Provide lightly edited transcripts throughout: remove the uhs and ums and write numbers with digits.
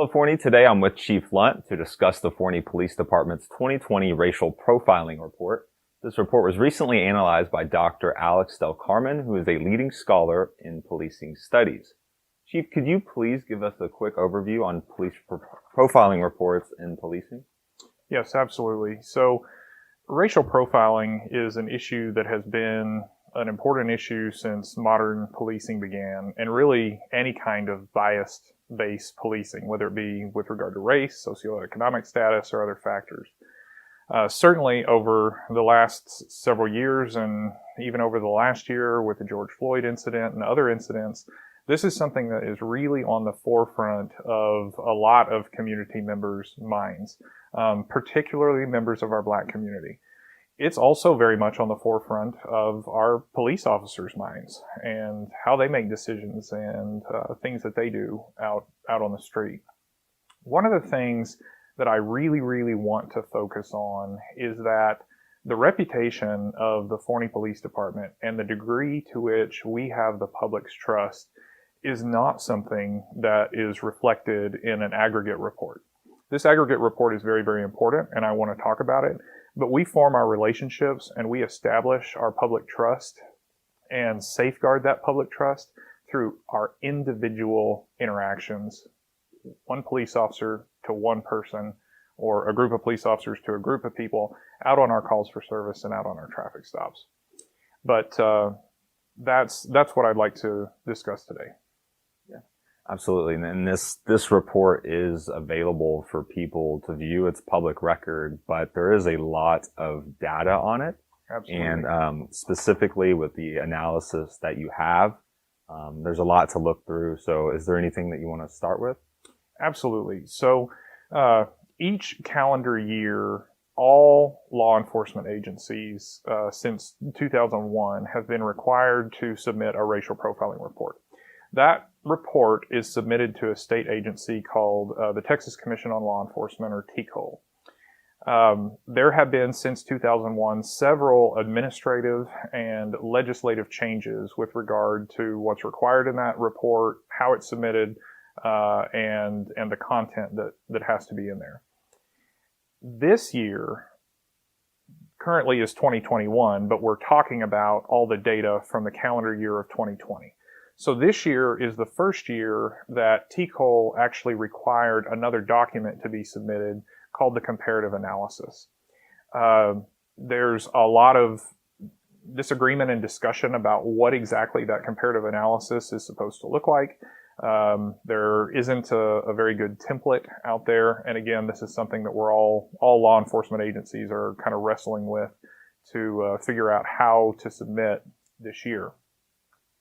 Hello, Forney. Today I'm with Chief Lunt to discuss the Forney Police Department's 2020 Racial Profiling Report. This report was recently analyzed by Dr. Alex Del Carmen, who is a leading scholar in policing studies. Chief, could you please give us a quick overview on police profiling reports in policing? Yes, absolutely. So racial profiling is an issue that has been an important issue since modern policing began, and really any kind of bias-based policing, whether it be with regard to race, socioeconomic status, or other factors. Certainly over the last several years, and even over the last year with the George Floyd incident and other incidents, this is something that is really on the forefront of a lot of community members' minds, particularly members of our Black community. It's also very much on the forefront of our police officers' minds and how they make decisions and things that they do out on the street. One of the things that I really want to focus on is that the reputation of the Forney Police Department and the degree to which we have the public's trust is not something that is reflected in an aggregate report. This aggregate report is very important, and I want to talk about it. But we form our relationships and we establish our public trust and safeguard that public trust through our individual interactions, one police officer to one person, or a group of police officers to a group of people out on our calls for service and out on our traffic stops. But that's what I'd like to discuss today. Absolutely. And this report is available for people to view. It's public record, but there is a lot of data on it. Absolutely. And specifically with the analysis that you have, there's a lot to look through. So is there anything that you want to start with? Absolutely. So each calendar year, all law enforcement agencies since 2001 have been required to submit a racial profiling report. That report is submitted to a state agency called the Texas Commission on Law Enforcement, or TCOL. There have been, since 2001, several administrative and legislative changes with regard to what's required in that report, how it's submitted, and the content that has to be in there. This year, currently is 2021, but we're talking about all the data from the calendar year of 2020. So this year is the first year that TCOL actually required another document to be submitted called the comparative analysis. There's a lot of disagreement and discussion about what exactly that comparative analysis is supposed to look like. There isn't a very good template out there. And again, this is something that we're all law enforcement agencies are kind of wrestling with to figure out how to submit this year.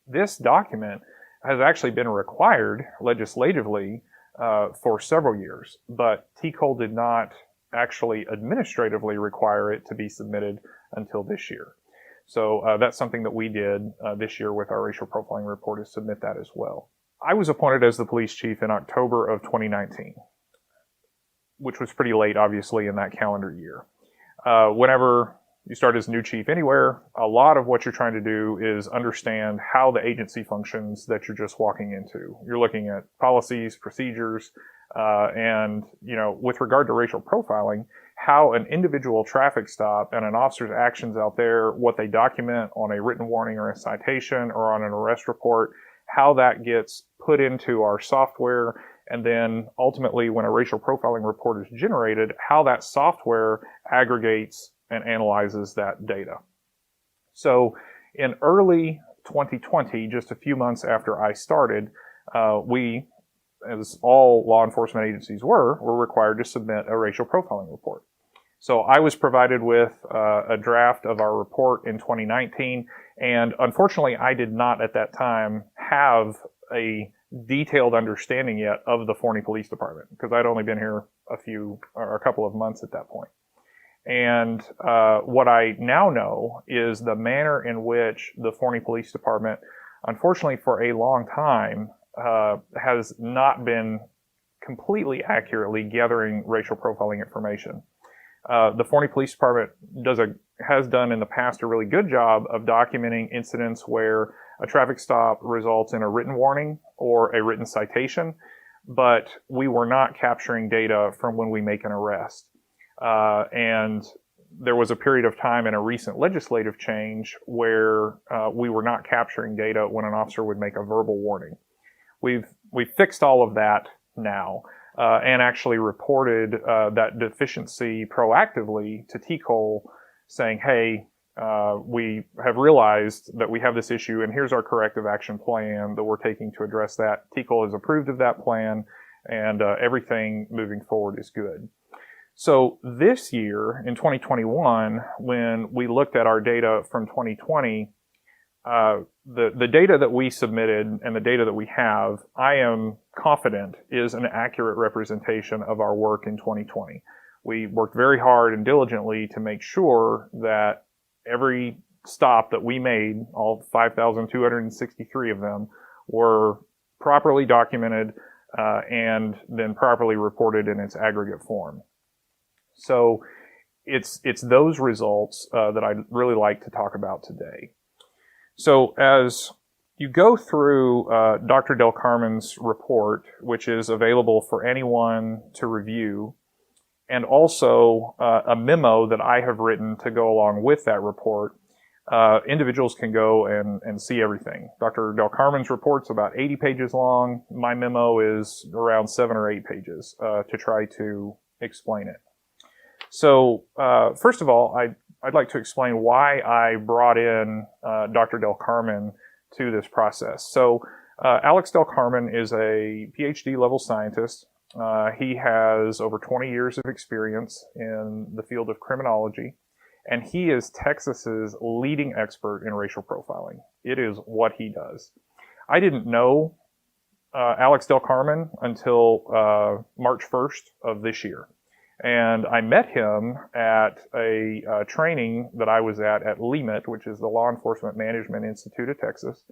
This document has actually been required legislatively for several years, but TCOL did not actually administratively require it to be submitted until this year. So that's something that we did this year with our racial profiling report, is submit that as well. I was appointed as the police chief in October of 2019, which was pretty late, obviously, in that calendar year. Whenever you start as new chief anywhere, a lot of what you're trying to do is understand how the agency functions that you're just walking into. You're looking at policies, procedures, and, with regard to racial profiling, how an individual traffic stop and an officer's actions out there, what they document on a written warning or a citation or on an arrest report, how that gets put into our software, and then ultimately when a racial profiling report is generated, how that software aggregates and analyzes that data. So in early 2020, just a few months after I started, we, as all law enforcement agencies were required to submit a racial profiling report. So I was provided with a draft of our report in 2019, and unfortunately I did not at that time have a detailed understanding yet of the Forney Police Department, because I'd only been here a couple of months at that point. And what I now know is the manner in which the Forney Police Department, unfortunately for a long time, has not been completely accurately gathering racial profiling information. The Forney Police Department has done in the past a really good job of documenting incidents where a traffic stop results in a written warning or a written citation, but we were not capturing data from when we make an arrest. And there was a period of time in a recent legislative change where we were not capturing data when an officer would make a verbal warning. We've fixed all of that now, and actually reported that deficiency proactively to TCOL, saying, hey, we have realized that we have this issue, and here's our corrective action plan that we're taking to address that. TCOL has approved of that plan, and everything moving forward is good. So this year, in 2021, when we looked at our data from 2020, the data that we submitted and the data that we have, I am confident is an accurate representation of our work in 2020. We worked very hard and diligently to make sure that every stop that we made, all 5,263 of them, were properly documented and then properly reported in its aggregate form. So it's those results that I'd really like to talk about today. So as you go through Dr. Del Carmen's report, which is available for anyone to review, and also a memo that I have written to go along with that report, individuals can go and see everything. Dr. Del Carmen's report's about 80 pages long. My memo is around 7 or 8 pages to try to explain it. So first of all, I'd like to explain why I brought in Dr. Del Carmen to this process. So Alex Del Carmen is a PhD level scientist. He has over 20 years of experience in the field of criminology, and he is Texas's leading expert in racial profiling. It is what he does. I didn't know Alex Del Carmen until March 1st of this year. And I met him at a training that I was at LEMIT, which is the Law Enforcement Management Institute of Texas,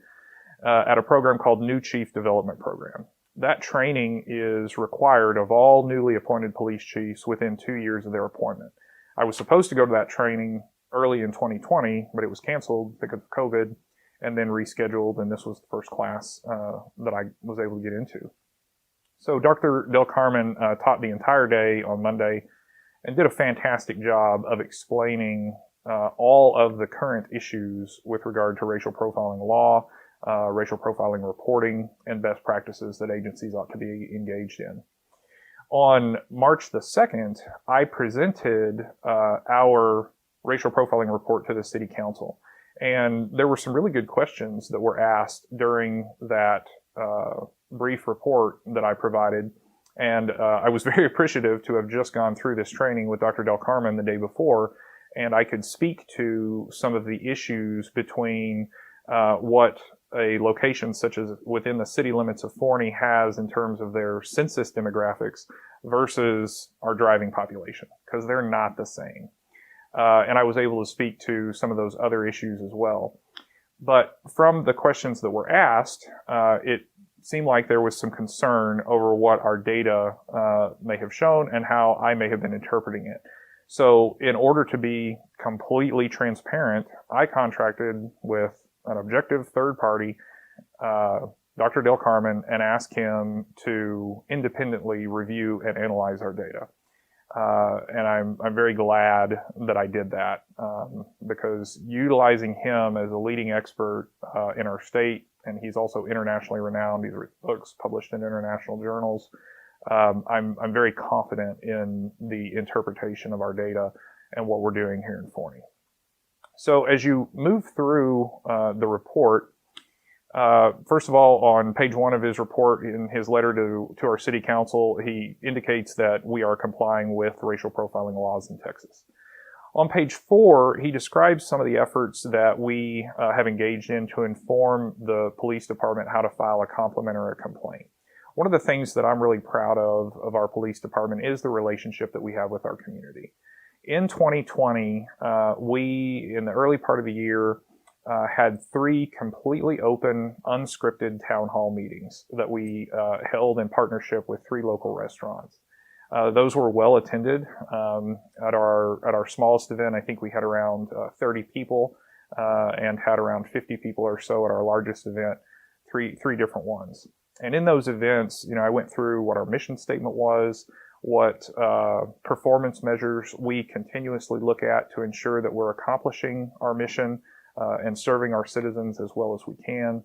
at a program called New Chief Development Program. That training is required of all newly appointed police chiefs within 2 years of their appointment. I was supposed to go to that training early in 2020, but it was canceled because of COVID and then rescheduled, and this was the first class that I was able to get into. So Dr. Del Carmen taught the entire day on Monday and did a fantastic job of explaining all of the current issues with regard to racial profiling law, racial profiling reporting, and best practices that agencies ought to be engaged in. On March the 2nd, I presented our racial profiling report to the City Council. And there were some really good questions that were asked during that brief report that I provided. And I was very appreciative to have just gone through this training with Dr. Del Carmen the day before, and I could speak to some of the issues between what a location such as within the city limits of Forney has in terms of their census demographics versus our driving population, because they're not the same. And I was able to speak to some of those other issues as well. But from the questions that were asked, it seemed like there was some concern over what our data may have shown and how I may have been interpreting it. So in order to be completely transparent, I contracted with an objective third party, Dr. Del Carmen, and asked him to independently review and analyze our data. And I'm very glad that I did that, because utilizing him as a leading expert in our state, and he's also internationally renowned. He's written books published in international journals. I'm very confident in the interpretation of our data and what we're doing here in Forney. So as you move through the report, first of all, on page 1 of his report, in his letter to our city council, he indicates that we are complying with racial profiling laws in Texas. On page 4, he describes some of the efforts that we have engaged in to inform the police department how to file a complaint or a complaint. One of the things that I'm really proud of our police department is the relationship that we have with our community. In 2020, we, in the early part of the year, had 3 completely open, unscripted town hall meetings that we held in partnership with 3 local restaurants. Those were well attended. At our smallest event, I think we had around 30 people, and had around 50 people or so at our largest event, three different ones. And in those events, I went through what our mission statement was, what performance measures we continuously look at to ensure that we're accomplishing our mission and serving our citizens as well as we can.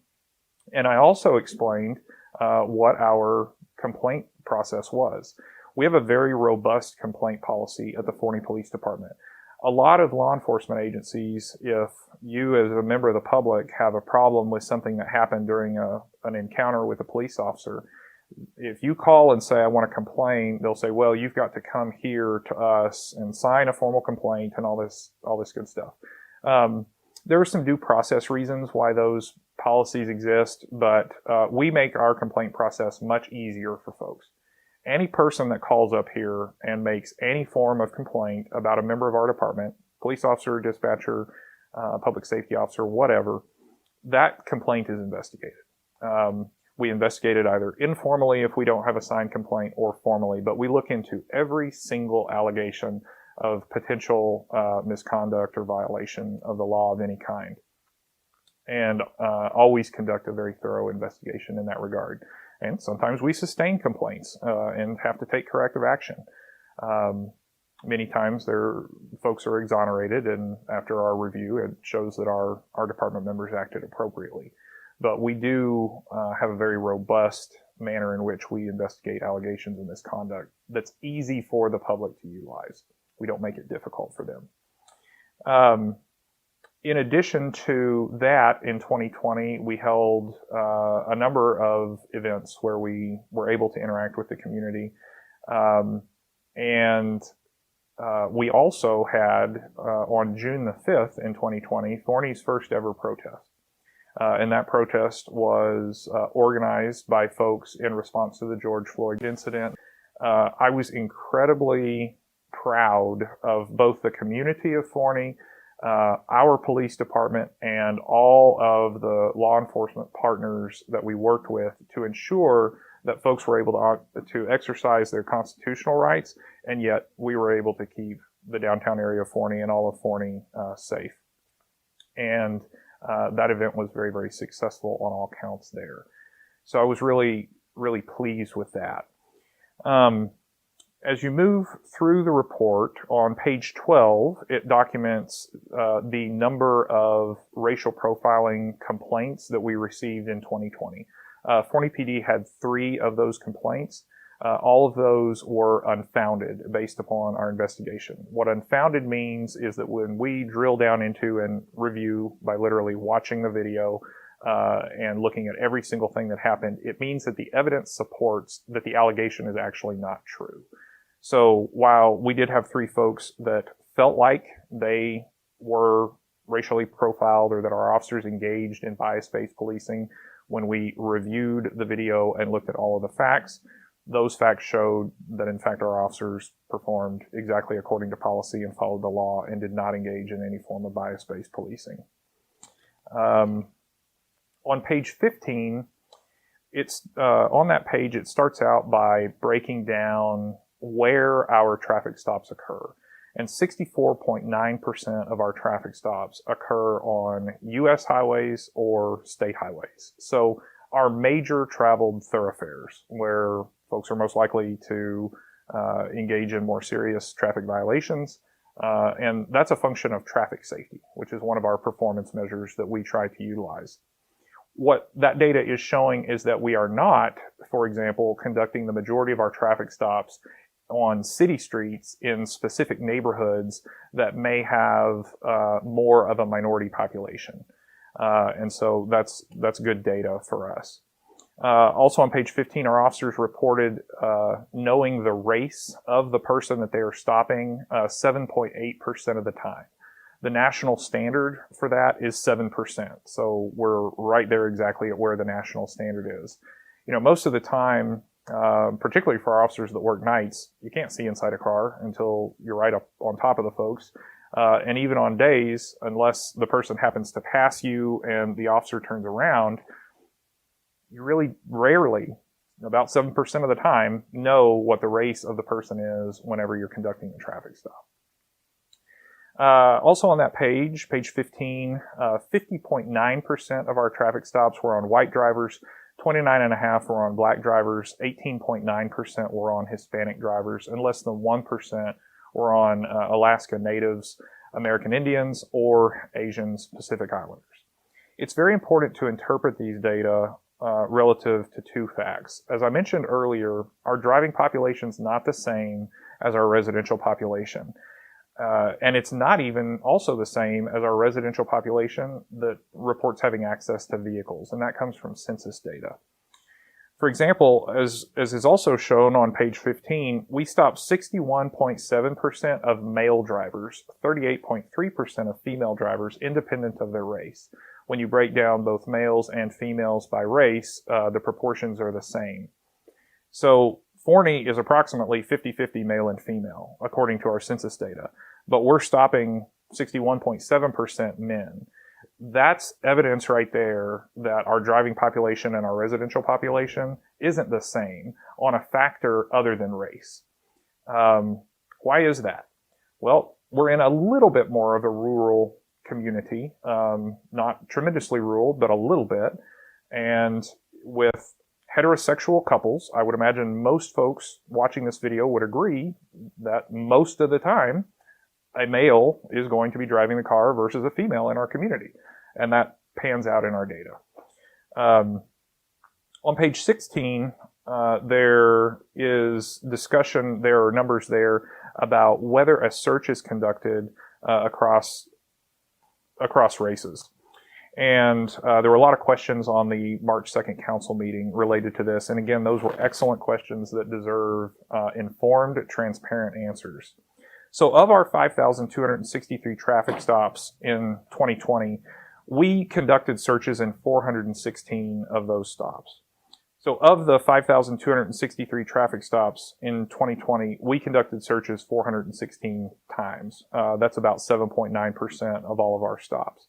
And I also explained what our complaint process was. We have a very robust complaint policy at the Forney Police Department. A lot of law enforcement agencies, if you as a member of the public have a problem with something that happened during an encounter with a police officer, if you call and say, I want to complain, they'll say, well, you've got to come here to us and sign a formal complaint and all this good stuff. There are some due process reasons why those policies exist, but we make our complaint process much easier for folks. Any person that calls up here and makes any form of complaint about a member of our department, police officer, dispatcher, public safety officer, whatever, that complaint is investigated. We investigate it either informally if we don't have a signed complaint or formally, but we look into every single allegation of potential misconduct or violation of the law of any kind, and always conduct a very thorough investigation in that regard. And sometimes we sustain complaints and have to take corrective action. Many times folks are exonerated, and after our review, it shows that our department members acted appropriately. But we do have a very robust manner in which we investigate allegations of misconduct that's easy for the public to utilize. We don't make it difficult for them. In addition to that, in 2020, we held a number of events where we were able to interact with the community. We also had, on June the 5th in 2020, Forney's first ever protest. And that protest was organized by folks in response to the George Floyd incident. I was incredibly proud of both the community of Forney, our police department, and all of the law enforcement partners that we worked with to ensure that folks were able to exercise their constitutional rights, and yet we were able to keep the downtown area of Forney and all of Forney safe. And that event was very, very successful on all counts there. So I was really, really pleased with that. As you move through the report, on page 12, it documents the number of racial profiling complaints that we received in 2020. Forney PD had 3 of those complaints. All of those were unfounded based upon our investigation. What unfounded means is that when we drill down into and review by literally watching the video and looking at every single thing that happened, it means that the evidence supports that the allegation is actually not true. So while we did have 3 folks that felt like they were racially profiled or that our officers engaged in bias-based policing, when we reviewed the video and looked at all of the facts, those facts showed that, in fact, our officers performed exactly according to policy and followed the law and did not engage in any form of bias-based policing. On page 15, on that page, it starts out by breaking down where our traffic stops occur. And 64.9% of our traffic stops occur on U.S. highways or state highways. So our major traveled thoroughfares, where folks are most likely to engage in more serious traffic violations. And that's a function of traffic safety, which is one of our performance measures that we try to utilize. What that data is showing is that we are not, for example, conducting the majority of our traffic stops on city streets in specific neighborhoods that may have more of a minority population. And so that's good data for us. Also on page 15, our officers reported knowing the race of the person that they are stopping 7.8% of the time. The national standard for that is 7%. So we're right there exactly at where the national standard is. Most of the time, particularly for our officers that work nights, you can't see inside a car until you're right up on top of the folks. And even on days, unless the person happens to pass you and the officer turns around, you really rarely, about 7% of the time, know what the race of the person is whenever you're conducting a traffic stop. Also on that page 15, 50.9% of our traffic stops were on white drivers, 29.5% were on black drivers, 18.9% were on Hispanic drivers, and less than 1% were on Alaska Natives, American Indians, or Asians, Pacific Islanders. It's very important to interpret these data relative to two facts. As I mentioned earlier, our driving population is not the same as our residential population. And it's not even also the same as our residential population that reports having access to vehicles, and that comes from census data. For example, as is also shown on page 15, we stopped 61.7% of male drivers, 38.3% of female drivers, independent of their race. When you break down both males and females by race, the proportions are the same. So Forney is approximately 50-50 male and female, according to our census data, but we're stopping 61.7% men. That's evidence right there that our driving population and our residential population isn't the same on a factor other than race. Why is that? Well, we're in a little bit more of a rural community, not tremendously rural, but a little bit. And with heterosexual couples, I would imagine most folks watching this video would agree that most of the time, a male is going to be driving the car versus a female in our community. And that pans out in our data. On page 16, there is discussion, there are numbers there about whether a search is conducted across races. And there were a lot of questions on the March 2nd council meeting related to this. And again, those were excellent questions that deserve informed, transparent answers. So of our 5,263 traffic stops in 2020, we conducted searches in 416 of those stops. So of the 5,263 traffic stops in 2020, we conducted searches 416 times. That's about 7.9% of all of our stops.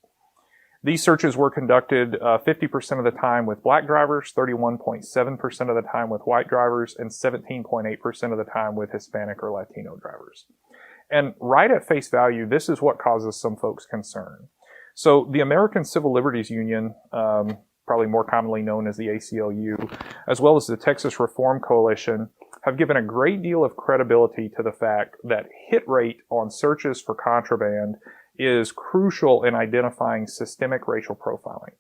These searches were conducted 50% of the time with black drivers, 31.7% of the time with white drivers, and 17.8% of the time with Hispanic or Latino drivers. And right at face value, this is what causes some folks concern. So the American Civil Liberties Union, probably more commonly known as the ACLU, as well as the Texas Reform Coalition, have given a great deal of credibility to the fact that hit rate on searches for contraband is crucial in identifying systemic racial profiling.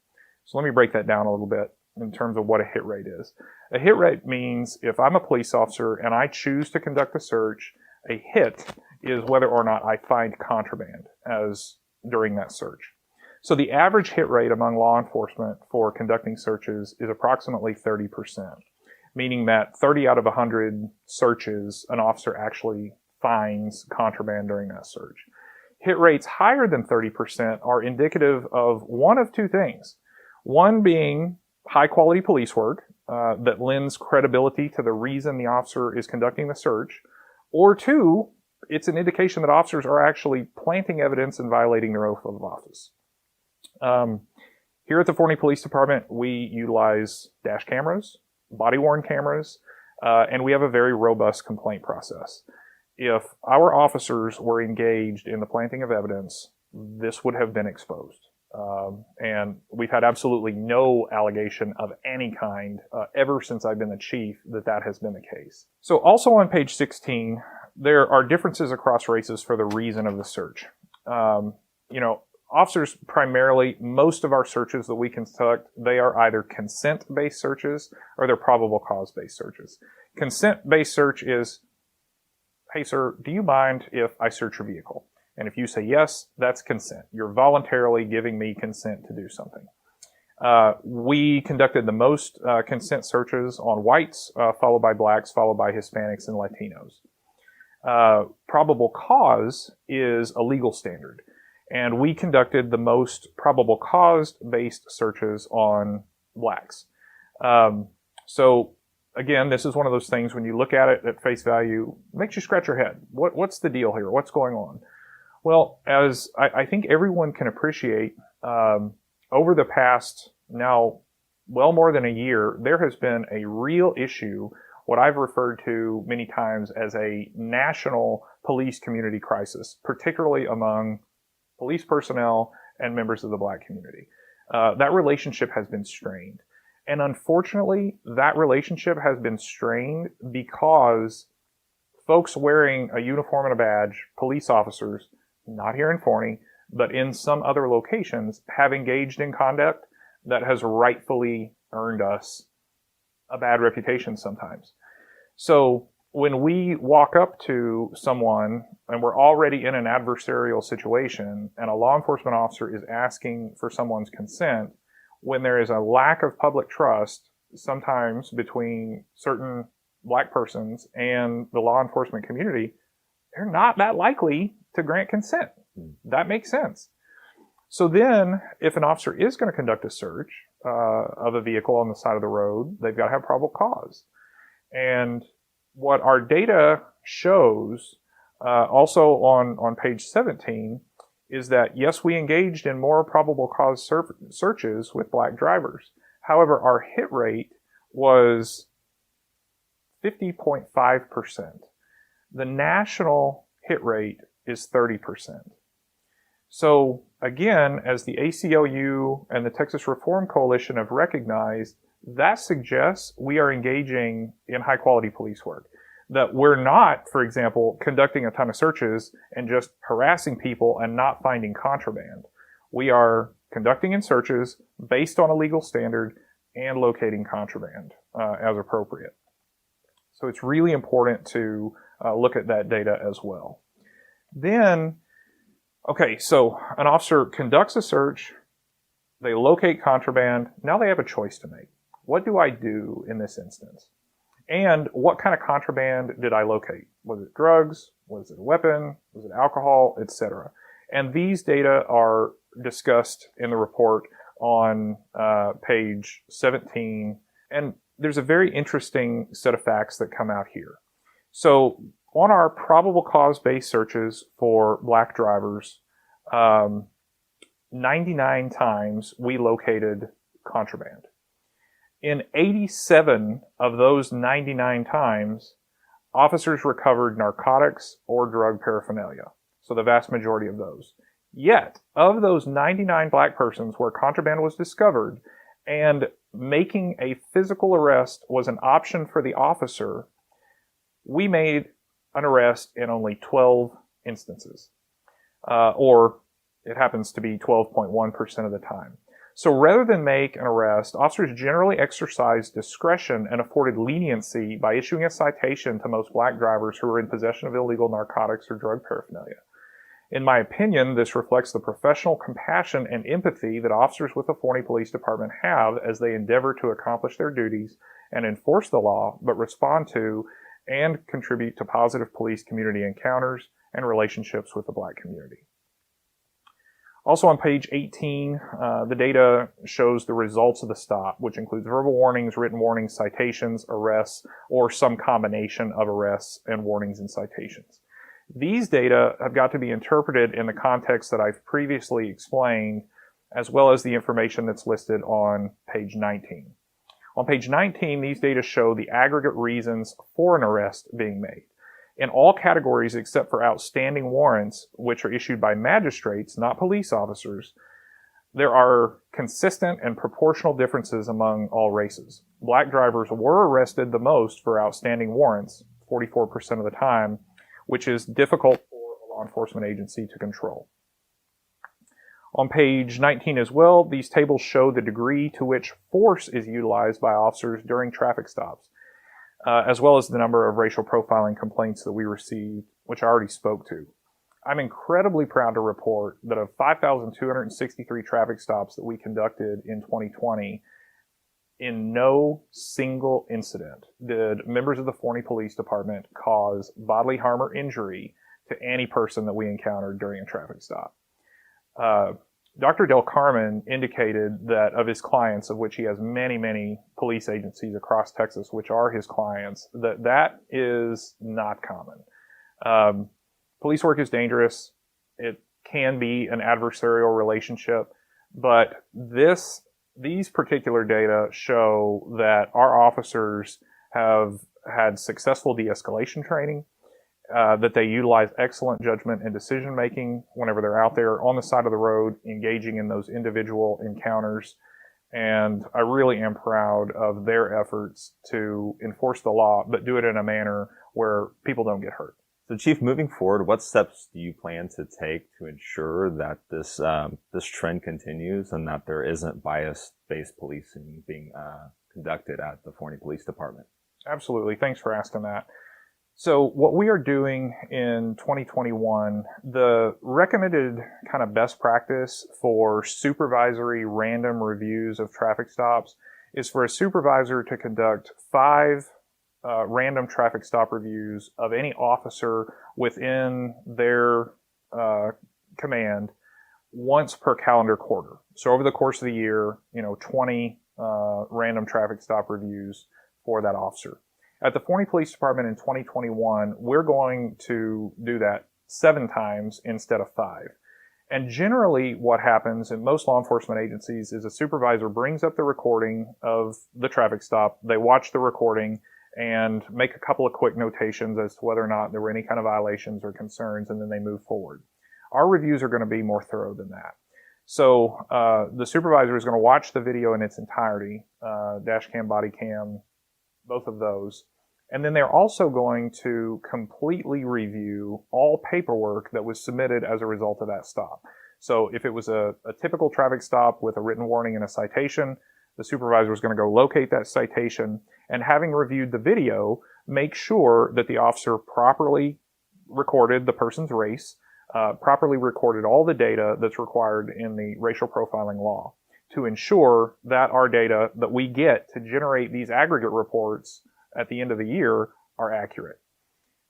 So let me break that down a little bit in terms of what a hit rate is. A hit rate means if I'm a police officer and I choose to conduct a search, a hit is whether or not I find contraband as during that search. So the average hit rate among law enforcement for conducting searches is approximately 30%, meaning that 30 out of 100 searches, an officer actually finds contraband during that search. Hit rates higher than 30% are indicative of one of two things. One being high quality police work that lends credibility to the reason the officer is conducting the search, or two, it's an indication that officers are actually planting evidence and violating their oath of office. Here at the Forney Police Department, we utilize dash cameras, body-worn cameras, and we have a very robust complaint process. If our officers were engaged in the planting of evidence, this would have been exposed. And we've had absolutely no allegation of any kind ever since I've been the chief that has been the case. So also on page 16, there are differences across races for the reason of the search. Officers primarily, most of our searches that we conduct, they are either consent-based searches or they're probable cause-based searches. Consent-based search is, hey sir, do you mind if I search your vehicle? And if you say yes, that's consent. You're voluntarily giving me consent to do something. We conducted the most consent searches on whites, followed by blacks, followed by Hispanics and Latinos. Probable cause is a legal standard. And we conducted the most probable cause-based searches on blacks. So again, this is one of those things when you look at it at face value, makes you scratch your head. What's the deal here? What's going on? Well, as I think everyone can appreciate, over the past now well more than a year, there has been a real issue, what I've referred to many times as a national police community crisis, particularly among police personnel and members of the black community. That relationship has been strained. And unfortunately, that relationship has been strained because folks wearing a uniform and a badge, police officers, not here in Forney, but in some other locations, have engaged in conduct that has rightfully earned us a bad reputation sometimes. So when we walk up to someone and we're already in an adversarial situation and a law enforcement officer is asking for someone's consent, when there is a lack of public trust, sometimes between certain Black persons and the law enforcement community, they're not that likely to grant consent. That makes sense. So then, if an officer is going to conduct a search of a vehicle on the side of the road, they've got to have probable cause. And what our data shows, also on page 17, is that yes, we engaged in more probable cause searches with Black drivers. However, our hit rate was 50.5%. The national hit rate is 30%. So again, as the ACLU and the Texas Reform Coalition have recognized, that suggests we are engaging in high quality police work. That we're not, for example, conducting a ton of searches and just harassing people and not finding contraband. We are conducting in searches based on a legal standard and locating contraband as appropriate. So it's really important to look at that data as well. Then, okay, so an officer conducts a search, they locate contraband, now they have a choice to make. What do I do in this instance? And what kind of contraband did I locate? Was it drugs? Was it a weapon? Was it alcohol, etc.? And these data are discussed in the report on page 17. And there's a very interesting set of facts that come out here. So on our probable cause-based searches for Black drivers, 99 times we located contraband. In 87 of those 99 times, officers recovered narcotics or drug paraphernalia. So the vast majority of those. Yet, of those 99 Black persons where contraband was discovered and making a physical arrest was an option for the officer, we made an arrest in only 12 instances. Or it happens to be 12.1% of the time. So rather than make an arrest, officers generally exercised discretion and afforded leniency by issuing a citation to most Black drivers who were in possession of illegal narcotics or drug paraphernalia. In my opinion, this reflects the professional compassion and empathy that officers with the Forney Police Department have as they endeavor to accomplish their duties and enforce the law, but respond to and contribute to positive police community encounters and relationships with the Black community. Also on page 18, the data shows the results of the stop, which includes verbal warnings, written warnings, citations, arrests, or some combination of arrests and warnings and citations. These data have got to be interpreted in the context that I've previously explained, as well as the information that's listed on page 19. On page 19, these data show the aggregate reasons for an arrest being made. In all categories except for outstanding warrants, which are issued by magistrates, not police officers, there are consistent and proportional differences among all races. Black drivers were arrested the most for outstanding warrants, 44% of the time, which is difficult for a law enforcement agency to control. On page 19 as well, these tables show the degree to which force is utilized by officers during traffic stops, as well as the number of racial profiling complaints that we received, which I already spoke to. I'm incredibly proud to report that of 5,263 traffic stops that we conducted in 2020, in no single incident did members of the Forney Police Department cause bodily harm or injury to any person that we encountered during a traffic stop. Dr. Del Carmen indicated that of his clients, of which he has many, many police agencies across Texas, which are his clients, that is not common. Police work is dangerous. It can be an adversarial relationship, but these particular data show that our officers have had successful de-escalation training, that they utilize excellent judgment and decision-making whenever they're out there on the side of the road, engaging in those individual encounters, And I really am proud of their efforts to enforce the law, but do it in a manner where people don't get hurt. So, Chief, moving forward, what steps do you plan to take to ensure that this trend continues and that there isn't bias-based policing being conducted at the Forney Police Department? Absolutely. Thanks for asking that. So what we are doing in 2021, the recommended kind of best practice for supervisory random reviews of traffic stops is for a supervisor to conduct 5 random traffic stop reviews of any officer within their command once per calendar quarter. So over the course of the year, 20 random traffic stop reviews for that officer. At the Forney Police Department in 2021, we're going to do that 7 times instead of 5. And generally what happens in most law enforcement agencies is a supervisor brings up the recording of the traffic stop, they watch the recording and make a couple of quick notations as to whether or not there were any kind of violations or concerns, and then they move forward. Our reviews are going to be more thorough than that. So the supervisor is going to watch the video in its entirety, dash cam, body cam, both of those. And then they're also going to completely review all paperwork that was submitted as a result of that stop. So if it was a typical traffic stop with a written warning and a citation, the supervisor is going to go locate that citation and, having reviewed the video, make sure that the officer properly recorded the person's race, properly recorded all the data that's required in the racial profiling law to ensure that our data that we get to generate these aggregate reports at the end of the year are accurate.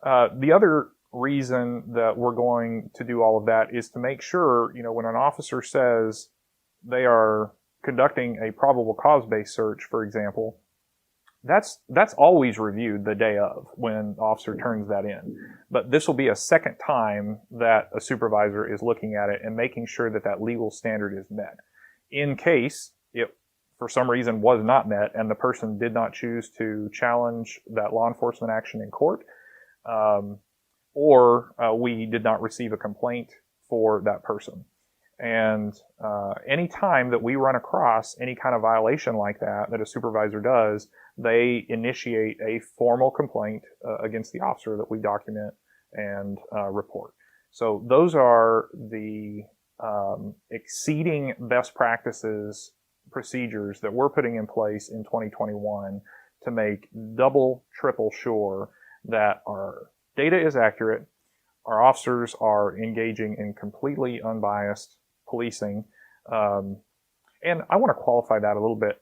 The other reason that we're going to do all of that is to make sure, when an officer says they are conducting a probable cause-based search, for example, that's always reviewed the day of when the officer turns that in. But this will be a second time that a supervisor is looking at it and making sure that that legal standard is met. In case it, for some reason, was not met and the person did not choose to challenge that law enforcement action in court, or we did not receive a complaint for that person. And any time that we run across any kind of violation like that a supervisor does, they initiate a formal complaint against the officer that we document and report. So those are the exceeding best practices procedures that we're putting in place in 2021 to make double, triple sure that our data is accurate, our officers are engaging in completely unbiased policing. And I want to qualify that a little bit.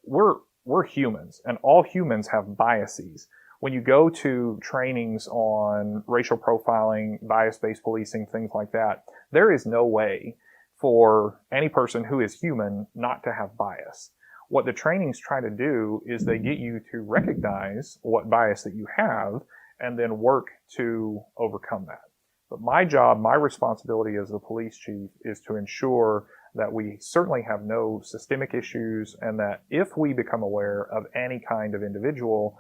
We're humans, and all humans have biases. When you go to trainings on racial profiling, bias-based policing, things like that, there is no way for any person who is human not to have bias. What the trainings try to do is they get you to recognize what bias that you have and then work to overcome that. But my job, my responsibility as the police chief is to ensure that we certainly have no systemic issues, and that if we become aware of any kind of individual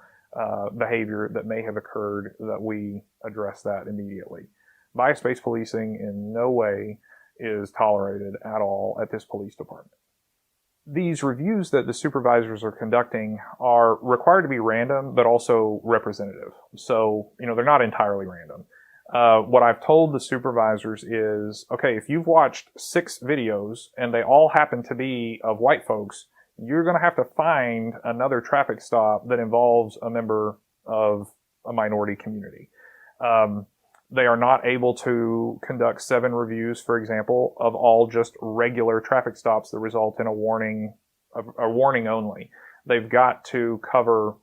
behavior that may have occurred, that we address that immediately. Bias-based policing in no way is tolerated at all at this police department. These reviews that the supervisors are conducting are required to be random, but also representative. So, they're not entirely random. What I've told the supervisors is, okay, if you've watched 6 videos and they all happen to be of white folks, you're going to have to find another traffic stop that involves a member of a minority community. They are not able to conduct 7 reviews, for example, of all just regular traffic stops that result in a warning only. They've got to cover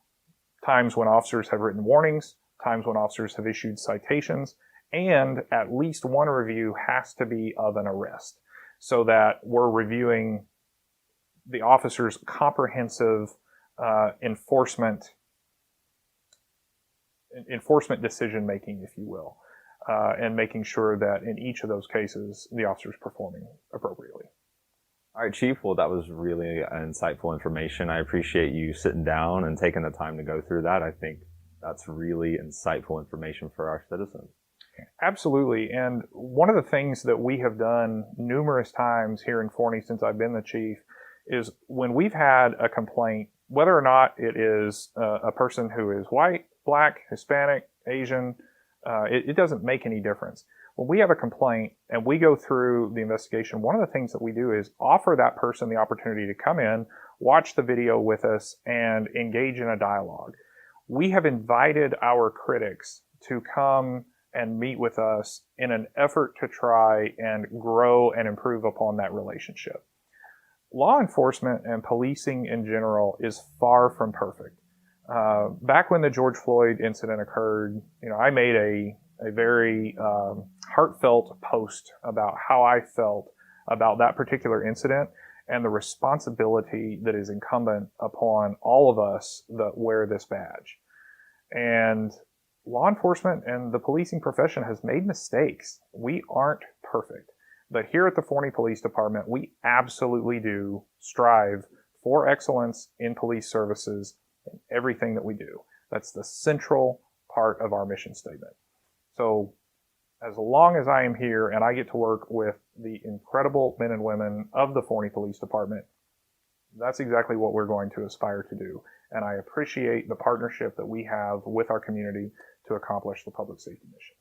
times when officers have written warnings, times when officers have issued citations, and at least one review has to be of an arrest, so that we're reviewing the officer's comprehensive enforcement decision making, if you will, and making sure that in each of those cases the officer is performing appropriately. All right, Chief. Well, that was really insightful information. I appreciate you sitting down and taking the time to go through that. I think that's really insightful information for our citizens. Absolutely. And one of the things that we have done numerous times here in Forney since I've been the chief is when we've had a complaint, whether or not it is a person who is white, black, Hispanic, Asian, it doesn't make any difference. When we have a complaint and we go through the investigation, one of the things that we do is offer that person the opportunity to come in, watch the video with us, and engage in a dialogue. We have invited our critics to come and meet with us in an effort to try and grow and improve upon that relationship. Law enforcement and policing in general is far from perfect. Back when the George Floyd incident occurred, I made a very heartfelt post about how I felt about that particular incident and the responsibility that is incumbent upon all of us that wear this badge. And law enforcement and the policing profession has made mistakes. We aren't perfect. But here at the Forney Police Department, we absolutely do strive for excellence in police services in everything that we do. That's the central part of our mission statement. So as long as I am here and I get to work with the incredible men and women of the Forney Police Department, that's exactly what we're going to aspire to do. And I appreciate the partnership that we have with our community to accomplish the public safety mission.